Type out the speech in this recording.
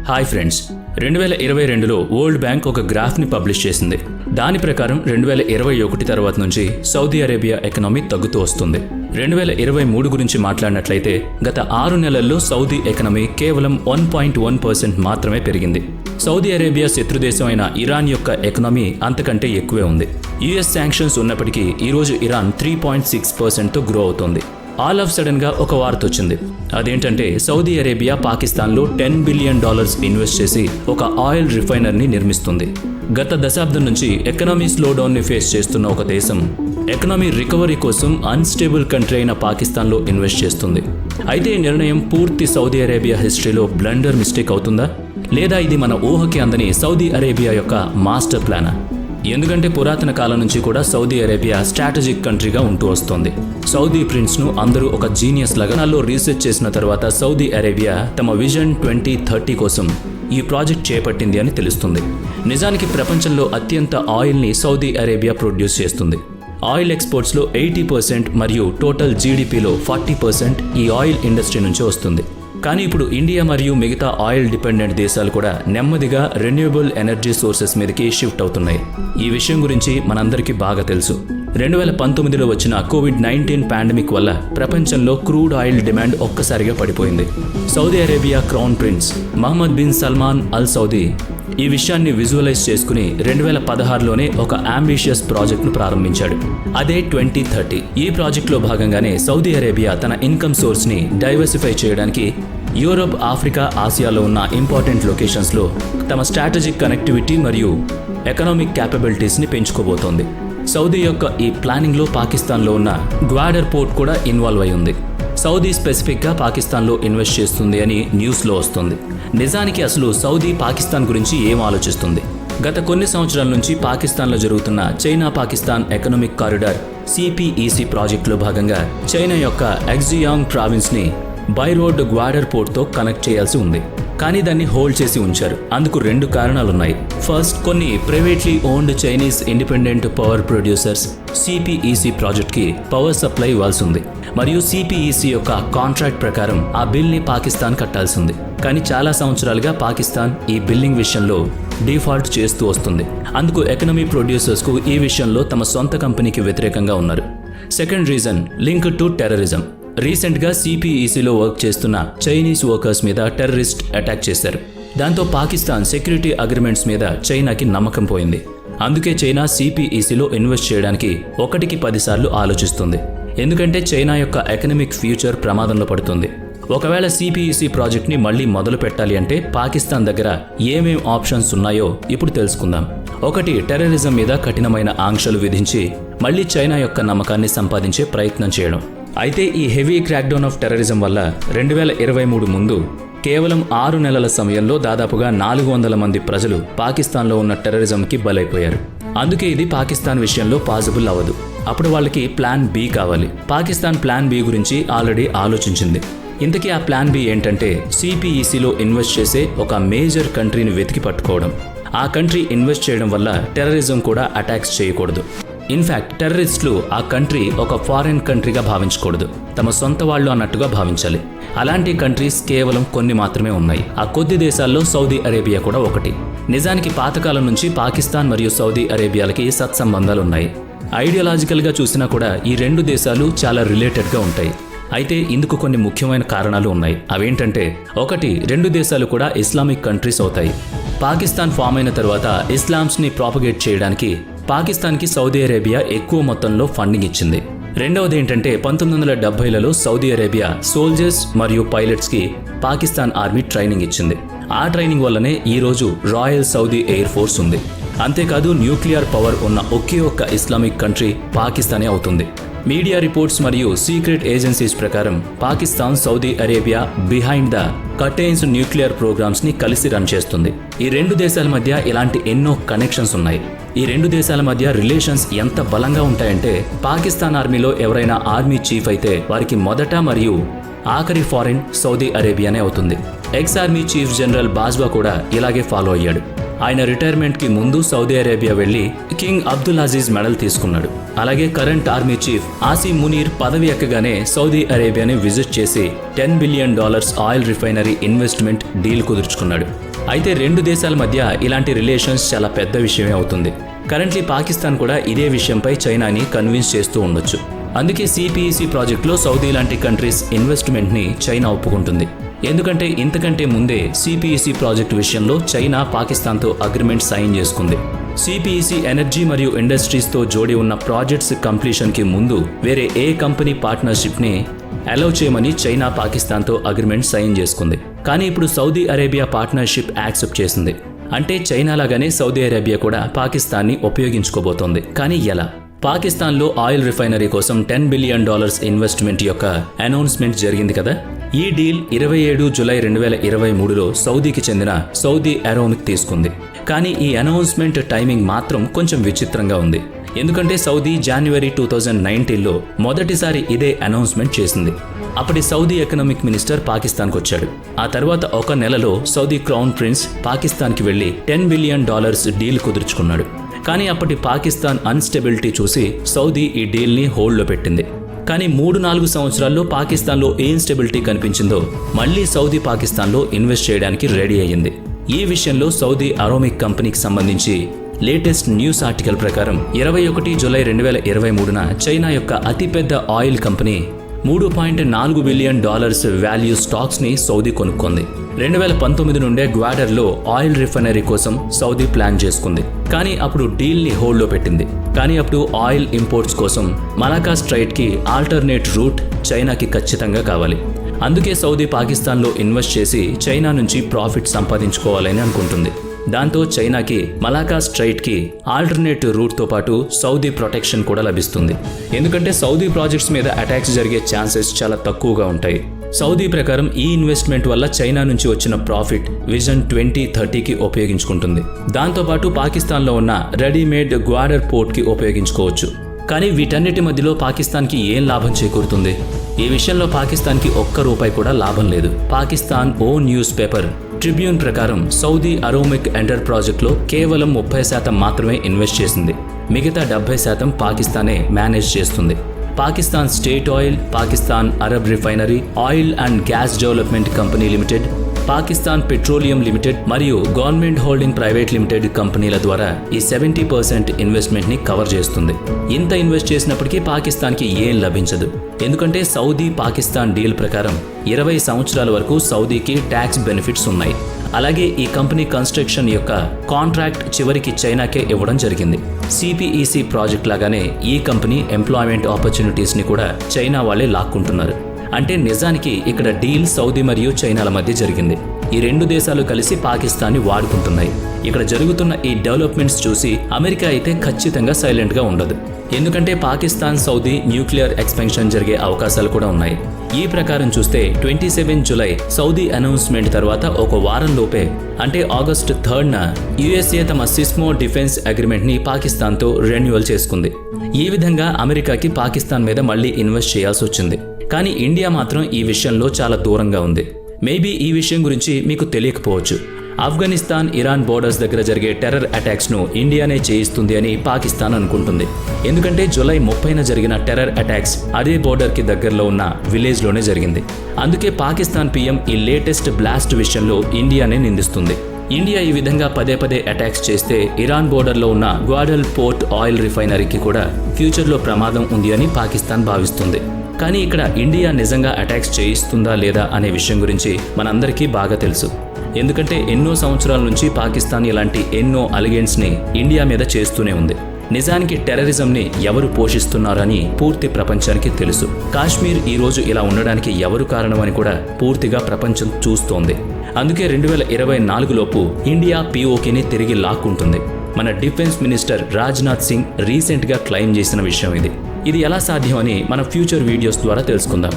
Hi friends, 2022లో world bank ఒక గ్రాఫ్ని publish చేసింది. దాని ప్రకారం 2021 తర్వాత నుంచి సౌదీ అరేబియా ఎకనామీ తగ్గుతూ వస్తుంది. 2023 గురించి మాట్లాడినట్లయితే గత 6 నెలల్లో సౌదీ ఎకనామీ కేవలం 1.1% మాత్రమే పెరిగింది. సౌదీ అరేబియా శత్రుదేశం అయిన ఇరాన్ యొక్క ఎకనామీ అంతకంటే ఎక్కువే ఉంది. యుఎస్ శాంక్షన్స్ ఉన్నప్పటికీ ఈరోజు ఇరాన్ 3.6%తో గ్రో అవుతోంది. ఆల్ ఆఫ్ సడన్ గా ఒక వార్త వచ్చింది. అదేంటంటే సౌదీ అరేబియా పాకిస్తాన్లో $10 బిలియన్ ఇన్వెస్ట్ చేసి ఒక ఆయిల్ రిఫైనర్ని నిర్మిస్తుంది. గత దశాబ్దం నుంచి ఎకనామీ స్లో డౌన్ ని ఫేస్ చేస్తున్న ఒక దేశం ఎకనామీ రికవరీ కోసం అన్స్టేబుల్ కంట్రీ అయిన పాకిస్తాన్లో ఇన్వెస్ట్ చేస్తుంది. అయితే ఈ నిర్ణయం పూర్తి సౌదీ అరేబియా హిస్టరీలో బ్లండర్ మిస్టేక్ అవుతుందా, లేదా ఇది మన ఊహకి అందని సౌదీ అరేబియా యొక్క మాస్టర్ ప్లానా? ఎందుకంటే పురాతన కాలం నుంచి కూడా సౌదీ అరేబియా స్ట్రాటజిక్ కంట్రీగా ఉంటూ వస్తోంది. సౌదీ ప్రిన్స్ ను అందరూ ఒక జీనియస్ లాగా రీసెర్చ్ చేసిన తర్వాత సౌదీ అరేబియా తమ విజన్ 2030 కోసం ఈ ప్రాజెక్ట్ చేపట్టింది అని తెలుస్తుంది. నిజానికి ప్రపంచంలో అత్యంత ఆయిల్ని సౌదీ అరేబియా ప్రొడ్యూస్ చేస్తుంది. ఆయిల్ ఎక్స్పోర్ట్స్లో 80% మరియు టోటల్ జీడిపిలో 40% ఈ ఆయిల్ ఇండస్ట్రీ నుంచి వస్తుంది. కానీ ఇప్పుడు ఇండియా మరియు మిగతా ఆయిల్ డిపెండెంట్ దేశాలు కూడా నెమ్మదిగా రెన్యూవబుల్ ఎనర్జీ సోర్సెస్ మీదకి షిఫ్ట్ అవుతున్నాయి. ఈ విషయం గురించి మనందరికీ బాగా తెలుసు. 2019లో వచ్చిన కోవిడ్-19 పాండమిక్ వల్ల ప్రపంచంలో క్రూడ్ ఆయిల్ డిమాండ్ ఒక్కసారిగా పడిపోయింది. Saudi Arabia crown prince Mohammed bin Salman Al Saudi ఈ విషయాన్ని విజువలైజ్ చేసుకుని 2016లోనే ఒక అంబిషియస్ ప్రాజెక్ట్ను ప్రారంభించాడు. అదే 2030. ఈ ప్రాజెక్ట్లో భాగంగానే సౌదీ అరేబియా తన ఇన్కమ్ సోర్స్ని డైవర్సిఫై చేయడానికి యూరప్, ఆఫ్రికా, ఆసియాలో ఉన్న ఇంపార్టెంట్ లొకేషన్స్లో తమ స్ట్రాటజిక్ కనెక్టివిటీ మరియు ఎకనామిక్ క్యాపబిలిటీస్ని పెంచుకోబోతోంది. సౌదీ యొక్క ఈ ప్లానింగ్లో పాకిస్తాన్లో ఉన్న గ్వాడర్ పోర్ట్ కూడా ఇన్వాల్వ్ అయి ఉంది. సౌదీ స్పెసిఫిక్గా పాకిస్తాన్లో ఇన్వెస్ట్ చేస్తుంది అని న్యూస్లో వస్తుంది. నిజానికి అసలు సౌదీ పాకిస్తాన్ గురించి ఏం ఆలోచిస్తుంది? గత కొన్ని సంవత్సరాల నుంచి పాకిస్తాన్లో జరుగుతున్న China Pakistan economic corridor CPEC ప్రాజెక్టులో భాగంగా చైనా యొక్క ఎక్జియాంగ్ ప్రావిన్స్ని బై రోడ్ గ్వాడర్ పోర్ట్తో కనెక్ట్ చేయాల్సి ఉంది. కానీ దాన్ని హోల్డ్ చేసి ఉంచారు. అందుకు 2 కారణాలున్నాయి. ఫస్ట్, కొన్ని privately owned Chinese independent power producers CPEC ప్రాజెక్ట్కి పవర్ సప్లై ఇవ్వాల్సి ఉంది. మరియు CPEC యొక్క కాంట్రాక్ట్ ప్రకారం ఆ బిల్ని పాకిస్తాన్ కట్టాల్సి ఉంది. కానీ చాలా సంవత్సరాలుగా పాకిస్తాన్ ఈ బిల్లింగ్ విషయంలో డిఫాల్ట్ చేస్తూ వస్తుంది. అందుకు ఎకనమీ ప్రొడ్యూసర్స్కు ఈ విషయంలో తమ సొంత కంపెనీకి వ్యతిరేకంగా ఉన్నారు. Second reason, link to terrorism. రీసెంట్గా CPECలో వర్క్ చేస్తున్న చైనీస్ వర్కర్స్ మీద టెర్రరిస్ట్ అటాక్ చేశారు. దాంతో పాకిస్తాన్ సెక్యూరిటీ అగ్రిమెంట్స్ మీద చైనాకి నమ్మకం పోయింది. అందుకే చైనా CPECలో ఇన్వెస్ట్ చేయడానికి 1కి 10 సార్లు ఆలోచిస్తుంది. ఎందుకంటే చైనా యొక్క ఎకనామిక్ ఫ్యూచర్ ప్రమాదంలో పడుతుంది. ఒకవేళ CPEC ప్రాజెక్ట్ని మళ్ళీ మొదలు పెట్టాలి అంటే పాకిస్తాన్ దగ్గర ఏమేం ఆప్షన్స్ ఉన్నాయో ఇప్పుడు తెలుసుకుందాం. 1, టెర్రరిజం మీద కఠినమైన ఆంక్షలు విధించి మళ్ళీ చైనా యొక్క నమ్మకాన్ని సంపాదించే ప్రయత్నం చేయడం. అయితే ఈ హెవీ క్రాక్డౌన్ ఆఫ్ టెర్రరిజం వల్ల 2023 ముందు కేవలం 6 నెలల సమయంలో దాదాపుగా 400 మంది ప్రజలు పాకిస్తాన్లో ఉన్న టెర్రరిజంకి బలైపోయారు. అందుకే ఇది పాకిస్తాన్ విషయంలో పాసిబుల్ అవ్వదు. అప్పుడు వాళ్ళకి ప్లాన్ B కావాలి. పాకిస్తాన్ ప్లాన్ B గురించి ఆల్రెడీ ఆలోచించింది. ఇంతకీ ఆ ప్లాన్ B ఏంటంటే CPECలో ఇన్వెస్ట్ చేసే ఒక మేజర్ కంట్రీని వెతికి పట్టుకోవడం. ఆ కంట్రీ ఇన్వెస్ట్ చేయడం వల్ల టెర్రరిజం కూడా అటాక్స్ చేయకూడదు. ఇన్ఫ్యాక్ట్ టెర్రరిస్టులు ఆ కంట్రీ ఒక ఫారిన్ కంట్రీగా భావించకూడదు, తమ సొంత వాళ్ళు అన్నట్టుగా భావించాలి. అలాంటి కంట్రీస్ కేవలం కొన్ని మాత్రమే ఉన్నాయి. ఆ కొద్ది దేశాల్లో సౌదీ అరేబియా కూడా ఒకటి. నిజానికి పాతకాలం నుంచి పాకిస్తాన్ మరియు సౌదీ అరేబియాలకి సత్సంబంధాలు ఉన్నాయి. ఐడియాలజికల్గా చూసినా కూడా ఈ 2 దేశాలు చాలా రిలేటెడ్గా ఉంటాయి. అయితే ఇందుకు కొన్ని ముఖ్యమైన కారణాలు ఉన్నాయి. అవేంటంటే 1, 2 దేశాలు కూడా ఇస్లామిక్ కంట్రీస్ అవుతాయి. పాకిస్తాన్ ఫామ్ అయిన తర్వాత ఇస్లామ్స్ని ప్రాపగేట్ చేయడానికి పాకిస్తాన్కి సౌదీ అరేబియా ఎక్కువ మొత్తంలో ఫండింగ్ ఇచ్చింది. రెండవది ఏంటంటే 1970లలో సౌదీ అరేబియా సోల్జర్స్ మరియు పైలట్స్కి పాకిస్తాన్ ఆర్మీ ట్రైనింగ్ ఇచ్చింది. ఆ ట్రైనింగ్ వల్లనే ఈరోజు రాయల్ సౌదీ ఎయిర్ ఫోర్స్ ఉంది. అంతేకాదు న్యూక్లియర్ పవర్ ఉన్న ఒకే ఒక్క ఇస్లామిక్ కంట్రీ పాకిస్తానే అవుతుంది. మీడియా రిపోర్ట్స్ మరియు సీక్రెట్ ఏజెన్సీస్ ప్రకారం Pakistan Saudi Arabia behind the curtains nuclear programmes ని కలిసి రన్ చేస్తుంది. ఈ 2 దేశాల మధ్య ఇలాంటి ఎన్నో కనెక్షన్స్ ఉన్నాయి. ఈ 2 దేశాల మధ్య రిలేషన్స్ ఎంత బలంగా ఉంటాయంటే పాకిస్తాన్ ఆర్మీలో ఎవరైనా ఆర్మీ చీఫ్ అయితే వారికి మొదట మరియు ఆఖరి ఫారిన్ సౌదీ అరేబియానే అవుతుంది. Ex army chief general Bajwa కూడా ఇలాగే ఫాలో అయ్యాడు. ఆయన రిటైర్మెంట్కి ముందు సౌదీ అరేబియా వెళ్లి కింగ్ అబ్దుల్ అజీజ్ మెడల్ తీసుకున్నాడు. అలాగే current army chief Asim Munir పదవి ఎక్కగానే సౌదీ అరేబియాని విజిట్ చేసి $10 billion oil refinery investment deal కుదుర్చుకున్నాడు. అయితే రెండు దేశాల మధ్య ఇలాంటి రిలేషన్స్ చాలా పెద్ద విషయమే అవుతుంది. కరెంట్లీ పాకిస్తాన్ కూడా ఇదే విషయంపై చైనాని కన్విన్స్ చేస్తూ ఉండొచ్చు. అందుకే సిపిఈసి ప్రాజెక్టులో సౌదీ లాంటి కంట్రీస్ ఇన్వెస్ట్మెంట్ని చైనా ఒప్పుకుంటుంది. ఎందుకంటే ఇంతకంటే ముందే సిపిఈసి ప్రాజెక్టు విషయంలో చైనా పాకిస్తాన్తో అగ్రిమెంట్ సైన్ చేసుకుంది. సిపిఈసి ఎనర్జీ మరియు ఇండస్ట్రీస్తో జోడి ఉన్న ప్రాజెక్ట్స్ కంప్లీషన్కి ముందు వేరే ఏ కంపెనీ పార్ట్నర్షిప్ని అలౌ చేయమని చైనా పాకిస్తాన్తో అగ్రిమెంట్ సైన్ చేసుకుంది. కానీ ఇప్పుడు సౌదీ అరేబియా పార్ట్నర్షిప్ యాక్సెప్ట్ చేసింది. అంటే చైనా లాగానే సౌదీ అరేబియా కూడా పాకిస్తాన్ని ఉపయోగించుకోబోతోంది. కానీ ఎలా? పాకిస్తాన్లో ఆయిల్ రిఫైనరీ కోసం $10 బిలియన్ ఇన్వెస్ట్మెంట్ యొక్క అనౌన్స్మెంట్ జరిగింది కదా. ఈ డీల్ 27 జూలై 2023లో సౌదీకి చెందిన సౌదీ అరోమిక్ తీసుకుంది. కానీ ఈ అనౌన్స్మెంట్ టైమింగ్ మాత్రం కొంచెం విచిత్రంగా ఉంది. ఎందుకంటే సౌదీ జనవరి 2019లో మొదటిసారి ఇదే అనౌన్స్మెంట్ చేసింది. అప్పటి సౌదీ ఎకనామిక్ మినిస్టర్ పాకిస్తాన్కి వచ్చాడు. ఆ తర్వాత ఒక నెలలో సౌదీ క్రౌన్ ప్రిన్స్ పాకిస్తాన్కి వెళ్లి $10 బిలియన్ డీల్ కుదుర్చుకున్నాడు. కానీ అప్పటి పాకిస్తాన్ అన్స్టెబిలిటీ చూసి సౌదీ ఈ డీల్ని హోల్డ్లో పెట్టింది. కానీ 3-4 సంవత్సరాల్లో పాకిస్తాన్లో ఏం స్టెబిలిటీ కనిపించిందో మళ్లీ సౌదీ పాకిస్తాన్లో ఇన్వెస్ట్ చేయడానికి రెడీ అయ్యింది. ఈ విషయంలో సౌదీ అరోమిక్ కంపెనీకి సంబంధించి లేటెస్ట్ న్యూస్ ఆర్టికల్ ప్రకారం 21 జూలై 2023న చైనా యొక్క అతిపెద్ద ఆయిల్ కంపెనీ $3.4 బిలియన్ వాల్యూ స్టాక్స్ని సౌదీ కొనుక్కుంది. 2019 నుండే గ్వాడర్లో ఆయిల్ రిఫైనరీ కోసం సౌదీ ప్లాన్ చేసుకుంది. కానీ అప్పుడు డీల్ని హోల్డ్లో పెట్టింది. కానీ అప్పుడు ఆయిల్ ఇంపోర్ట్స్ కోసం మలాకా స్ట్రైట్కి ఆల్టర్నేట్ రూట్ చైనాకి ఖచ్చితంగా కావాలి. అందుకే సౌదీ పాకిస్తాన్లో ఇన్వెస్ట్ చేసి చైనా నుంచి ప్రాఫిట్ సంపాదించుకోవాలని అనుకుంటుంది. దాంతో చైనాకి మలాకా స్ట్రైట్కి ఆల్టర్నేట్ రూట్తో పాటు సౌదీ ప్రొటెక్షన్ కూడా లభిస్తుంది. ఎందుకంటే సౌదీ ప్రాజెక్ట్స్ మీద అటాక్స్ జరిగే ఛాన్సెస్ చాలా తక్కువగా ఉంటాయి. సౌదీ ప్రకారం ఈ ఇన్వెస్ట్మెంట్ వల్ల చైనా నుంచి వచ్చిన ప్రాఫిట్ విజన్ 2030కి ఉపయోగించుకుంటుంది. దాంతోపాటు పాకిస్తాన్లో ఉన్న రెడీమేడ్ గ్వాడర్ పోర్ట్కి ఉపయోగించుకోవచ్చు. కానీ వీటన్నిటి మధ్యలో పాకిస్తాన్కి ఏం లాభం చేకూరుతుంది? ఈ విషయంలో పాకిస్తాన్కి ₹1 కూడా లాభం లేదు. పాకిస్తాన్ ఓ న్యూస్ పేపర్ ట్రిబ్యూన్ ప్రకారం సౌదీ అరోమిక్ ఎంటర్ ప్రాజెక్ట్లో కేవలం 30% మాత్రమే ఇన్వెస్ట్ చేసింది. మిగతా 70% పాకిస్తానే మేనేజ్ చేస్తుంది. Pakistan state oil, Pakistan Arab refinery, oil and gas development company limited, Pakistan petroleum limited మరియు గవర్నమెంట్ హోల్డింగ్ ప్రైవేట్ లిమిటెడ్ కంపెనీల ద్వారా ఈ 70% ఇన్వెస్ట్మెంట్ని కవర్ చేస్తుంది. ఇంత ఇన్వెస్ట్ చేసినప్పటికీ పాకిస్తాన్కి ఏం లభించదు. ఎందుకంటే సౌదీ పాకిస్తాన్ డీల్ ప్రకారం 20 సంవత్సరాల వరకు సౌదీకి ట్యాక్స్ బెనిఫిట్స్ ఉన్నాయి. అలాగే ఈ కంపెనీ కన్స్ట్రక్షన్ యొక్క కాంట్రాక్ట్ చివరికి చైనాకే ఇవ్వడం జరిగింది. సిపిఈసి ప్రాజెక్ట్ లాగానే ఈ కంపెనీ ఎంప్లాయ్మెంట్ ఆపర్చునిటీస్ని కూడా చైనా వాళ్ళే లాక్కుంటున్నారు. అంటే నిజానికి ఇక్కడ డీల్ సౌదీ మరియు చైనాల మధ్య జరిగింది. ఈ రెండు దేశాలు కలిసి పాకిస్తాన్ని వాడుకుంటున్నాయి. ఇక్కడ జరుగుతున్న ఈ డెవలప్మెంట్స్ చూసి అమెరికా అయితే ఖచ్చితంగా సైలెంట్గా ఉండదు. ఎందుకంటే పాకిస్తాన్ సౌదీ న్యూక్లియర్ ఎక్స్పెన్షన్ జరిగే అవకాశాలు కూడా ఉన్నాయి. ఈ ప్రకారం చూస్తే 27 జూలై సౌదీ అనౌన్స్మెంట్ తర్వాత ఒక వారం లోపే అంటే ఆగస్టు 3న యుఎస్ఏ తమ సిస్మో డిఫెన్స్ అగ్రిమెంట్ని పాకిస్తాన్తో రెన్యువల్ చేసుకుంది. ఈ విధంగా అమెరికాకి పాకిస్తాన్ మీద మళ్లీ ఇన్వెస్ట్ చేయాల్సి వచ్చింది. కానీ ఇండియా మాత్రం ఈ విషయంలో చాలా దూరంగా ఉంది. మేబీ ఈ విషయం గురించి మీకు తెలియకపోవచ్చు. ఆఫ్ఘనిస్తాన్ ఇరాన్ బోర్డర్స్ దగ్గర జరిగే టెర్రర్ అటాక్స్ను ఇండియానే చేయిస్తుంది అని పాకిస్తాన్ అనుకుంటుంది. ఎందుకంటే జూలై 30న జరిగిన టెర్రర్ అటాక్స్ అదే బోర్డర్కి దగ్గరలో ఉన్న విలేజ్లోనే జరిగింది. అందుకే పాకిస్తాన్ పీఎం ఈ లేటెస్ట్ బ్లాస్ట్ విషయంలో ఇండియానే నిందిస్తుంది. ఇండియా ఈ విధంగా పదే అటాక్స్ చేస్తే ఇరాన్ బోర్డర్లో ఉన్న గ్వాడర్ పోర్ట్ ఆయిల్ రిఫైనరీకి కూడా ఫ్యూచర్లో ప్రమాదం ఉంది అని పాకిస్తాన్ భావిస్తుంది. కానీ ఇక్కడ ఇండియా నిజంగా అటాక్స్ చేయిస్తుందా లేదా అనే విషయం గురించి మనందరికీ బాగా తెలుసు. ఎందుకంటే ఎన్నో సంవత్సరాల నుంచి పాకిస్తాన్ ఇలాంటి ఎన్నో అలిగెన్స్ని ఇండియా మీద చేస్తూనే ఉంది. నిజానికి టెర్రరిజంని ఎవరు పోషిస్తున్నారని పూర్తి ప్రపంచానికి తెలుసు. కాశ్మీర్ ఈ రోజు ఇలా ఉండడానికి ఎవరు కారణమని కూడా పూర్తిగా ప్రపంచం చూస్తోంది. అందుకే 2024లోపు ఇండియా పీఓకేని తిరిగి లాక్కుంటుంది. మన డిఫెన్స్ మినిస్టర్ రాజ్నాథ్ సింగ్ రీసెంట్గా క్లెయిమ్ చేసిన విషయం ఇది ఎలా సాధ్యమని మన ఫ్యూచర్ వీడియోస్ ద్వారా తెలుసుకుందాం.